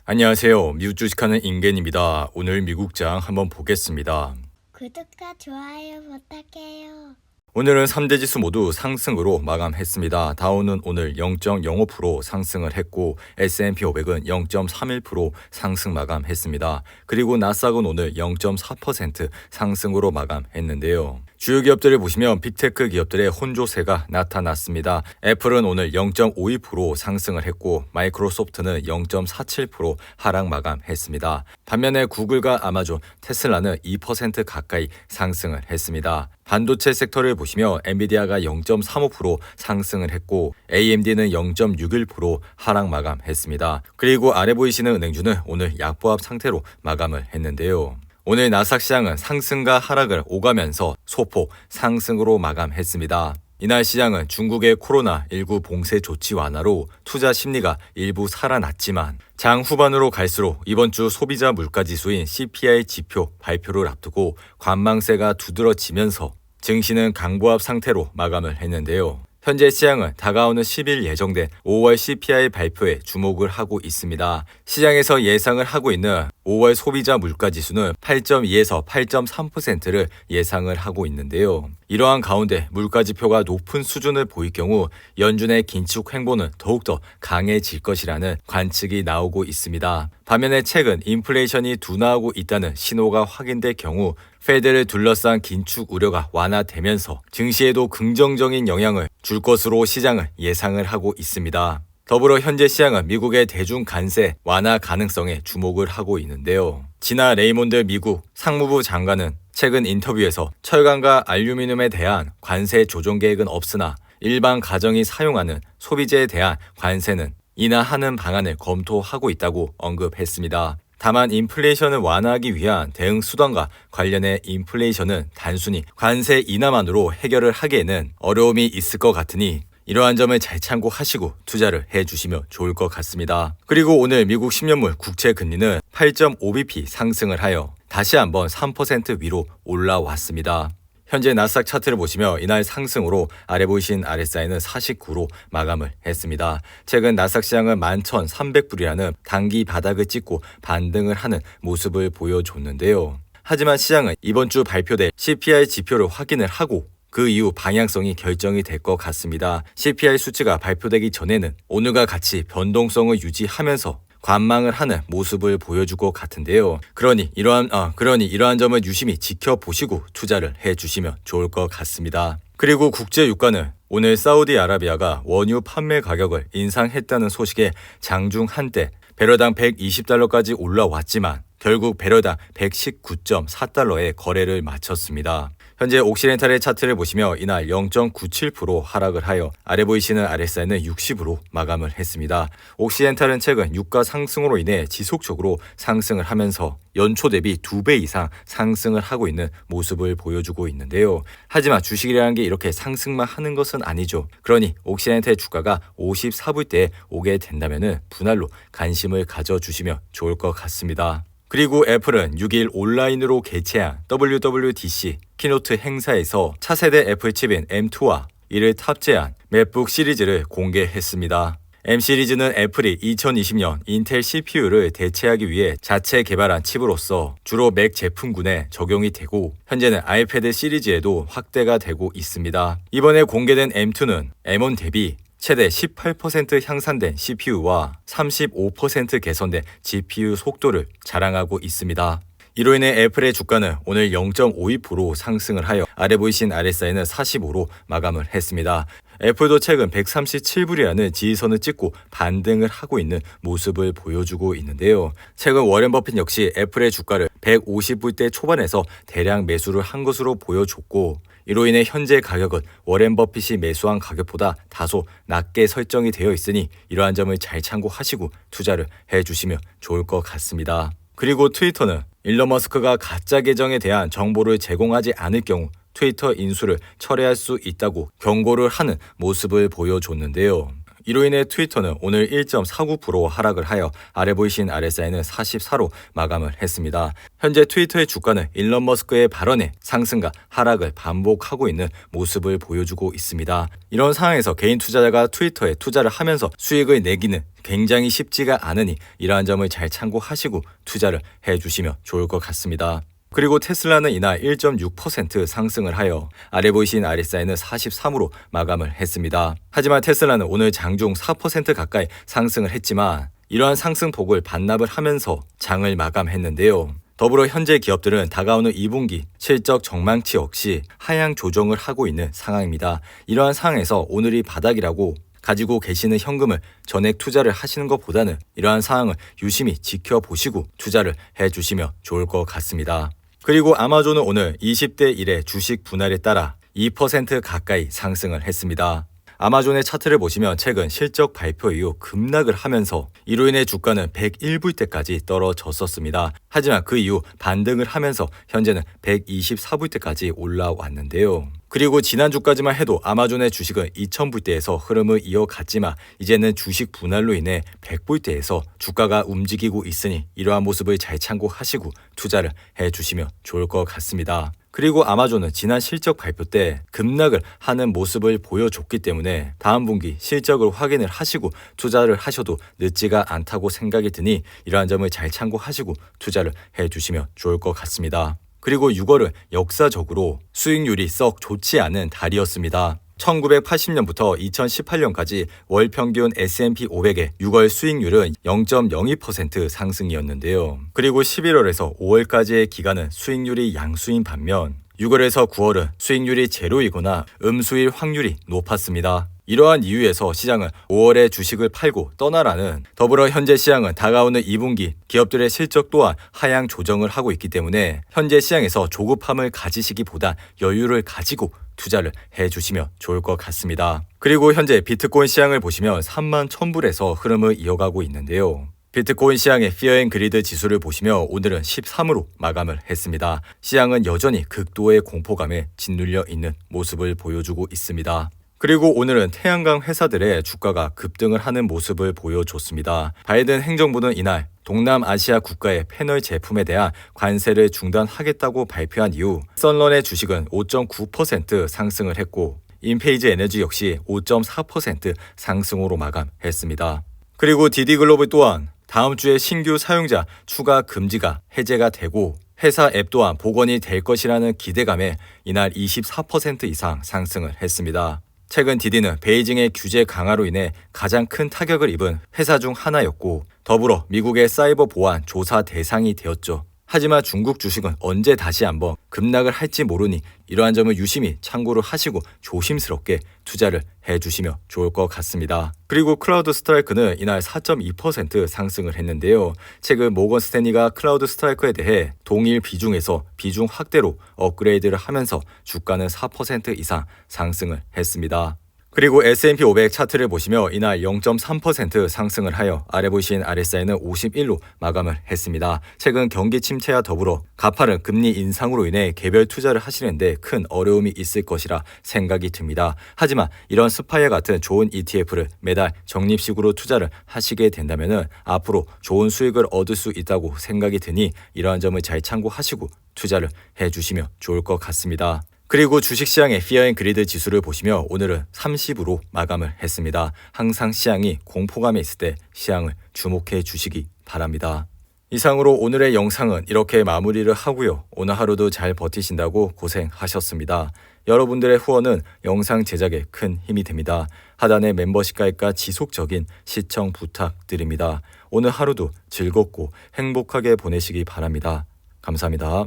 안녕하세요. 미국 주식하는 인겐입니다. 오늘 미국장 한번 보겠습니다. 구독과 좋아요 부탁해요. 오늘은 3대 지수 모두 상승으로 마감했습니다. 다우는 오늘 0.05% 상승을 했고 S&P 500은 0.31% 상승 마감했습니다. 그리고 나스닥은 오늘 0.4% 상승으로 마감했는데요. 주요 기업들을 보시면 빅테크 기업들의 혼조세가 나타났습니다. 애플은 오늘 0.52% 상승을 했고 마이크로소프트는 0.47% 하락 마감했습니다. 반면에 구글과 아마존, 테슬라는 2% 가까이 상승을 했습니다. 반도체 섹터를 보시면 엔비디아가 0.35% 상승을 했고 AMD는 0.61% 하락 마감했습니다. 그리고 아래 보이시는 은행주는 오늘 약보합 상태로 마감을 했는데요. 오늘 나스닥 시장은 상승과 하락을 오가면서 소폭 상승으로 마감했습니다. 이날 시장은 중국의 코로나19 봉쇄 조치 완화로 투자 심리가 일부 살아났지만 장 후반으로 갈수록 이번 주 소비자 물가지수인 CPI 지표 발표를 앞두고 관망세가 두드러지면서 증시는 강보합 상태로 마감을 했는데요. 현재 시장은 다가오는 10일 예정된 5월 CPI 발표에 주목을 하고 있습니다. 시장에서 예상을 하고 있는 5월 소비자 물가지수는 8.2에서 8.3%를 예상을 하고 있는데요. 이러한 가운데 물가지표가 높은 수준을 보일 경우 연준의 긴축 행보는 더욱더 강해질 것이라는 관측이 나오고 있습니다. 반면에 최근 인플레이션이 둔화하고 있다는 신호가 확인될 경우 페드를 둘러싼 긴축 우려가 완화되면서 증시에도 긍정적인 영향을 줄 것으로 시장은 예상을 하고 있습니다. 더불어 현재 시장은 미국의 대중 관세 완화 가능성에 주목을 하고 있는데요. 지나 레이몬드 미국 상무부 장관은 최근 인터뷰에서 철강과 알루미늄에 대한 관세 조정 계획은 없으나 일반 가정이 사용하는 소비재에 대한 관세는 인하하는 방안을 검토하고 있다고 언급했습니다. 다만 인플레이션을 완화하기 위한 대응 수단과 관련해 인플레이션은 단순히 관세 인하만으로 해결을 하기에는 어려움이 있을 것 같으니 이러한 점을 잘 참고하시고 투자를 해주시면 좋을 것 같습니다. 그리고 오늘 미국 10년물 국채 금리는 8.5bp 상승을 하여 다시 한번 3% 위로 올라왔습니다. 현재 나스닥 차트를 보시면 이날 상승으로 아래 보이신 RSI는 49로 마감을 했습니다. 최근 나스닥 시장은 11,300불이라는 단기 바닥을 찍고 반등을 하는 모습을 보여줬는데요. 하지만 시장은 이번 주 발표될 CPI 지표를 확인을 하고 그 이후 방향성이 결정이 될 것 같습니다. CPI 수치가 발표되기 전에는 오늘과 같이 변동성을 유지하면서 관망을 하는 모습을 보여줄 것 같은데요. 그러니 이러한 점을 유심히 지켜보시고 투자를 해주시면 좋을 것 같습니다. 그리고 국제 유가는 오늘 사우디아라비아가 원유 판매 가격을 인상했다는 소식에 장중 한때 배럴당 120달러까지 올라왔지만 결국 배럴당 119.4달러에 거래를 마쳤습니다. 현재 옥시덴탈의 차트를 보시며 이날 0.97% 하락을 하여 아래 보이시는 RSI는 60으로 마감을 했습니다. 옥시덴탈은 최근 유가 상승으로 인해 지속적으로 상승을 하면서 연초 대비 2배 이상 상승을 하고 있는 모습을 보여주고 있는데요. 하지만 주식이라는 게 이렇게 상승만 하는 것은 아니죠. 그러니 옥시덴탈 주가가 54불대에 오게 된다면 분할로 관심을 가져주시면 좋을 것 같습니다. 그리고 애플은 6일 온라인으로 개최한 WWDC 키노트 행사에서 차세대 애플 칩인 M2와 이를 탑재한 맥북 시리즈를 공개했습니다. M 시리즈는 애플이 2020년 인텔 CPU를 대체하기 위해 자체 개발한 칩으로서 주로 맥 제품군에 적용이 되고 현재는 아이패드 시리즈에도 확대가 되고 있습니다. 이번에 공개된 M2는 M1 대비 최대 18% 향상된 CPU와 35% 개선된 GPU 속도를 자랑하고 있습니다. 이로 인해 애플의 주가는 오늘 0.52% 상승을 하여 아래 보이신 RSI는 45로 마감을 했습니다. 애플도 최근 137불이라는 지지선을 찍고 반등을 하고 있는 모습을 보여주고 있는데요. 최근 워렌 버핏 역시 애플의 주가를 150불대 초반에서 대량 매수를 한 것으로 보여줬고 이로 인해 현재 가격은 워렌 버핏이 매수한 가격보다 다소 낮게 설정이 되어 있으니 이러한 점을 잘 참고하시고 투자를 해주시면 좋을 것 같습니다. 그리고 트위터는 일론 머스크가 가짜 계정에 대한 정보를 제공하지 않을 경우 트위터 인수를 철회할 수 있다고 경고를 하는 모습을 보여줬는데요. 이로 인해 트위터는 오늘 1.49% 하락을 하여 아래 보이신 RSI는 44로 마감을 했습니다. 현재 트위터의 주가는 일론 머스크의 발언에 상승과 하락을 반복하고 있는 모습을 보여주고 있습니다. 이런 상황에서 개인 투자자가 트위터에 투자를 하면서 수익을 내기는 굉장히 쉽지가 않으니 이러한 점을 잘 참고하시고 투자를 해주시면 좋을 것 같습니다. 그리고 테슬라는 이날 1.6% 상승을 하여 아래 보이신 RSI는 43으로 마감을 했습니다. 하지만 테슬라는 오늘 장중 4% 가까이 상승을 했지만 이러한 상승폭을 반납을 하면서 장을 마감했는데요. 더불어 현재 기업들은 다가오는 2분기 실적 전망치 없이 하향 조정을 하고 있는 상황입니다. 이러한 상황에서 오늘이 바닥이라고 가지고 계시는 현금을 전액 투자를 하시는 것보다는 이러한 상황을 유심히 지켜보시고 투자를 해주시면 좋을 것 같습니다. 그리고 아마존은 오늘 20대 1의 주식 분할에 따라 2% 가까이 상승을 했습니다. 아마존의 차트를 보시면 최근 실적 발표 이후 급락을 하면서 이로 인해 주가는 101불대까지 떨어졌었습니다. 하지만 그 이후 반등을 하면서 현재는 124불대까지 올라왔는데요. 그리고 지난주까지만 해도 아마존의 주식은 2000불대에서 흐름을 이어갔지만 이제는 주식 분할로 인해 100불대에서 주가가 움직이고 있으니 이러한 모습을 잘 참고하시고 투자를 해주시면 좋을 것 같습니다. 그리고 아마존은 지난 실적 발표 때 급락을 하는 모습을 보여줬기 때문에 다음 분기 실적을 확인을 하시고 투자를 하셔도 늦지가 않다고 생각이 드니 이러한 점을 잘 참고하시고 투자를 해주시면 좋을 것 같습니다. 그리고 6월은 역사적으로 수익률이 썩 좋지 않은 달이었습니다. 1980년부터 2018년까지 월 평균 S&P 500의 6월 수익률은 0.02% 상승이었는데요. 그리고 11월에서 5월까지의 기간은 수익률이 양수인 반면 6월에서 9월은 수익률이 제로이거나 음수일 확률이 높았습니다. 이러한 이유에서 시장은 5월에 주식을 팔고 떠나라는 더불어 현재 시장은 다가오는 2분기 기업들의 실적 또한 하향 조정을 하고 있기 때문에 현재 시장에서 조급함을 가지시기보다 여유를 가지고 투자를 해주시면 좋을 것 같습니다. 그리고 현재 비트코인 시장을 보시면 31,000불에서 흐름을 이어가고 있는데요. 비트코인 시장의 Fear and Greed 지수를 보시면 오늘은 13으로 마감을 했습니다. 시장은 여전히 극도의 공포감에 짓눌려 있는 모습을 보여주고 있습니다. 그리고 오늘은 태양광 회사들의 주가가 급등을 하는 모습을 보여줬습니다. 바이든 행정부는 이날 동남아시아 국가의 패널 제품에 대한 관세를 중단하겠다고 발표한 이후 썬런의 주식은 5.9% 상승을 했고 인페이지 에너지 역시 5.4% 상승으로 마감했습니다. 그리고 디디글로벌 또한 다음 주에 신규 사용자 추가 금지가 해제가 되고 회사 앱 또한 복원이 될 것이라는 기대감에 이날 24% 이상 상승을 했습니다. 최근 디디는 베이징의 규제 강화로 인해 가장 큰 타격을 입은 회사 중 하나였고 더불어 미국의 사이버 보안 조사 대상이 되었죠. 하지만 중국 주식은 언제 다시 한번 급락을 할지 모르니 이러한 점을 유심히 참고를 하시고 조심스럽게 투자를 해주시면 좋을 것 같습니다. 그리고 클라우드 스트라이크는 이날 4.2% 상승을 했는데요. 최근 모건 스탠리가 클라우드 스트라이크에 대해 동일 비중에서 비중 확대로 업그레이드를 하면서 주가는 4% 이상 상승을 했습니다. 그리고 S&P 500 차트를 보시며 이날 0.3% 상승을 하여 아래 보이신 RSI는 51로 마감을 했습니다. 최근 경기 침체와 더불어 가파른 금리 인상으로 인해 개별 투자를 하시는데 큰 어려움이 있을 것이라 생각이 듭니다. 하지만 이런 스파이어 같은 좋은 ETF를 매달 적립식으로 투자를 하시게 된다면 앞으로 좋은 수익을 얻을 수 있다고 생각이 드니 이러한 점을 잘 참고하시고 투자를 해주시면 좋을 것 같습니다. 그리고 주식시장의 Fear and Greed 지수를 보시며 오늘은 30으로 마감을 했습니다. 항상 시장이 공포감에 있을 때 시장을 주목해 주시기 바랍니다. 이상으로 오늘의 영상은 이렇게 마무리를 하고요. 오늘 하루도 잘 버티신다고 고생하셨습니다. 여러분들의 후원은 영상 제작에 큰 힘이 됩니다. 하단의 멤버십 가입과 지속적인 시청 부탁드립니다. 오늘 하루도 즐겁고 행복하게 보내시기 바랍니다. 감사합니다.